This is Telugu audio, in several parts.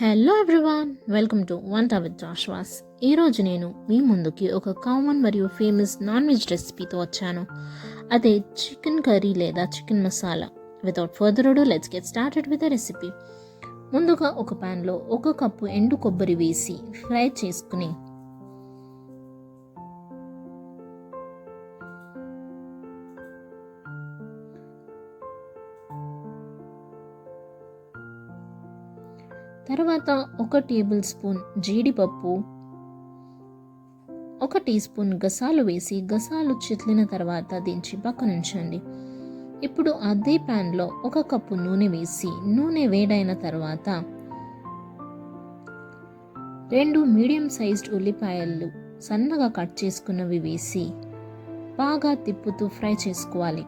హలో ఎవ్రీవన్, వెల్కమ్ టు వంట విత్ జాష్వాస్. ఈరోజు నేను మీ ముందుకి ఒక కామన్ మరియు ఫేమస్ నాన్ వెజ్ రెసిపీతో వచ్చాను. అదే చికెన్ కర్రీ లేదా chicken masala. Without further ado let's get started with the recipe. ముందుగా ఒక ప్యాన్లో 1 కప్పు ఎండు కొబ్బరి వేసి ఫ్రై చేసుకుని తర్వాత 1 టేబుల్ స్పూన్ జీడిపప్పు, 1 టీ స్పూన్ గసాలు వేసి గసాలు చిట్లిన తర్వాత దించి పక్కనుంచండి. ఇప్పుడు అదే ప్యాన్లో 1 కప్పు నూనె వేసి నూనె వేడైన తర్వాత 2 మీడియం సైజ్డ్ ఉల్లిపాయలు సన్నగా కట్ చేసుకున్నవి వేసి బాగా తిప్పుతూ ఫ్రై చేసుకోవాలి.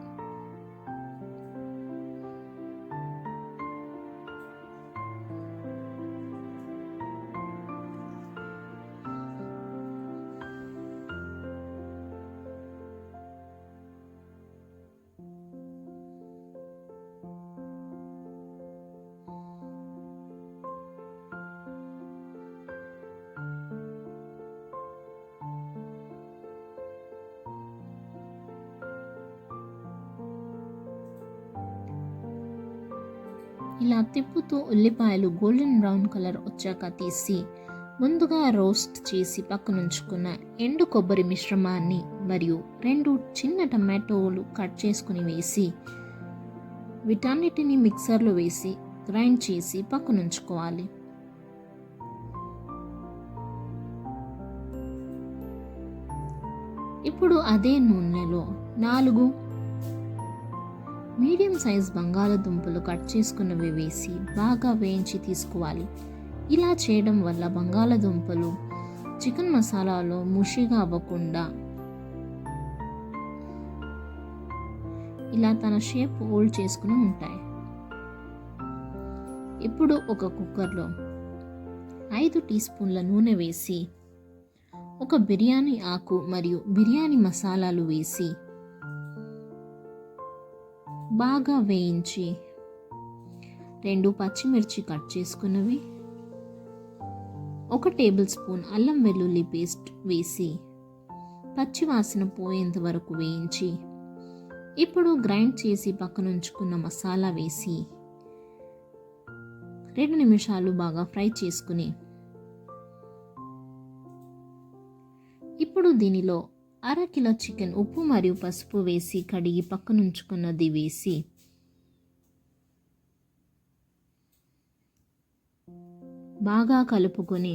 ఇలా తిప్పుతూ ఉల్లిపాయలు గోల్డెన్ బ్రౌన్ కలర్ వచ్చాక తీసి ముందుగా రోస్ట్ చేసి పక్కనుంచుకున్న ఎండు కొబ్బరి మిశ్రమాన్ని మరియు 2 చిన్న టమాటోలు కట్ చేసుకుని వేసి వీటన్నిటిని మిక్సర్లో వేసి గ్రైండ్ చేసి పక్కనుంచుకోవాలి. ఇప్పుడు అదే నూనెలో 4 మీడియం సైజ్ బంగాళదుంపలు కట్ చేసుకున్నవి వేసి బాగా వేయించి తీసుకోవాలి. ఇలా చేయడం వల్ల బంగాళదుంపలు చికెన్ మసాలాలో ముషిగా అవ్వకుండా ఇలా తన షేప్ హోల్డ్ చేసుకుని ఉంటాయి. ఇప్పుడు ఒక కుక్కర్లో 5 టీ స్పూన్ల నూనె వేసి 1 బిర్యానీ ఆకు మరియు బిర్యానీ మసాలాలు వేసి బాగా వేయించి 2 పచ్చిమిర్చి కట్ చేసుకున్నవి, 1 టేబుల్ స్పూన్ అల్లం వెల్లుల్లి పేస్ట్ వేసి పచ్చివాసన పోయేంత వరకు వేయించి ఇప్పుడు గ్రైండ్ చేసి పక్కనుంచుకున్న మసాలా వేసి 2 నిమిషాలు బాగా ఫ్రై చేసుకుని ఇప్పుడు దీనిలో 1/2 కిలో చికెన్ ఉప్పు మరియు పసుపు వేసి కడిగి పక్కనుంచుకున్నది వేసి బాగా కలుపుకొని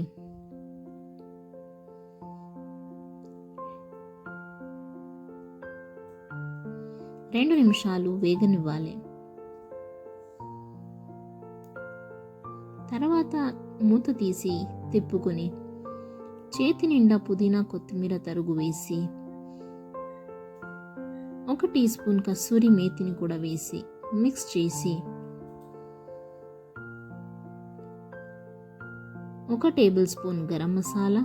2 నిమిషాలు వేగనివ్వాలి. తర్వాత మూత తీసి తిప్పుకొని చేతి నిండా పుదీనా కొత్తిమీర తరుగు వేసి 1 టీ స్పూన్ కస్తూరి మేతిని కూడా వేసి మిక్స్ చేసి 1 table spoon garam masala,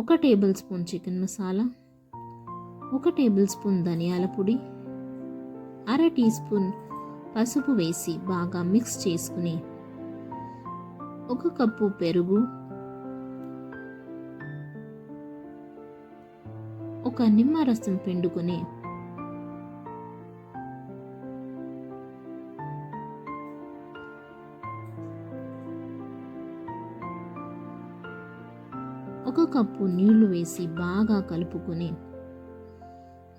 1 table spoon chicken masala, 1 table spoon ధనియాల పొడి, 1/2 టీ స్పూన్ పసుపు వేసి బాగా మిక్స్ చేసుకుని 1 కప్పు పెరుగు, 1 నిమ్మరసం పిండుకొని ఒక కప్పు నీళ్లు వేసి బాగా కలుపుకొని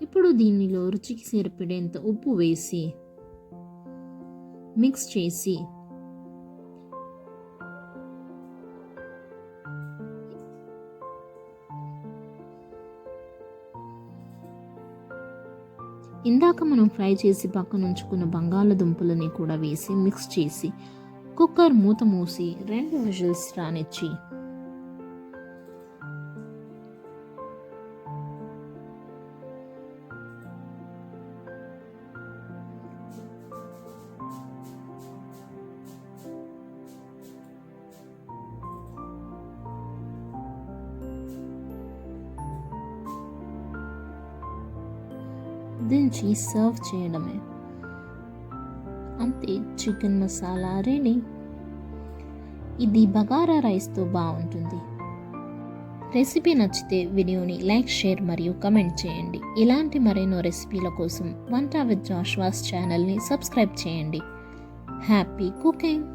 ఇప్పుడు దీనిలో రుచికి సరిపడేంత ఉప్పు వేసి మిక్స్ చేసి ఇందాక మనం ఫ్రై చేసి పక్కనుంచుకున్న బంగాళదుంపలని కూడా వేసి మిక్స్ చేసి కుక్కర్ మూత మూసి 2 విజిల్స్ రానిచ్చి దించి సర్వ్ చేయడమే. అంతే, చికెన్ మసాలా రెడీ. ఇది బగారా రైస్తో బాగుంటుంది. రెసిపీ నచ్చితే వీడియోని లైక్, షేర్ మరియు కమెంట్ చేయండి. ఇలాంటి మరెన్నో రెసిపీల కోసం వంట విత్ జాష్వాస్ ఛానల్ని సబ్స్క్రైబ్ చేయండి. Happy cooking.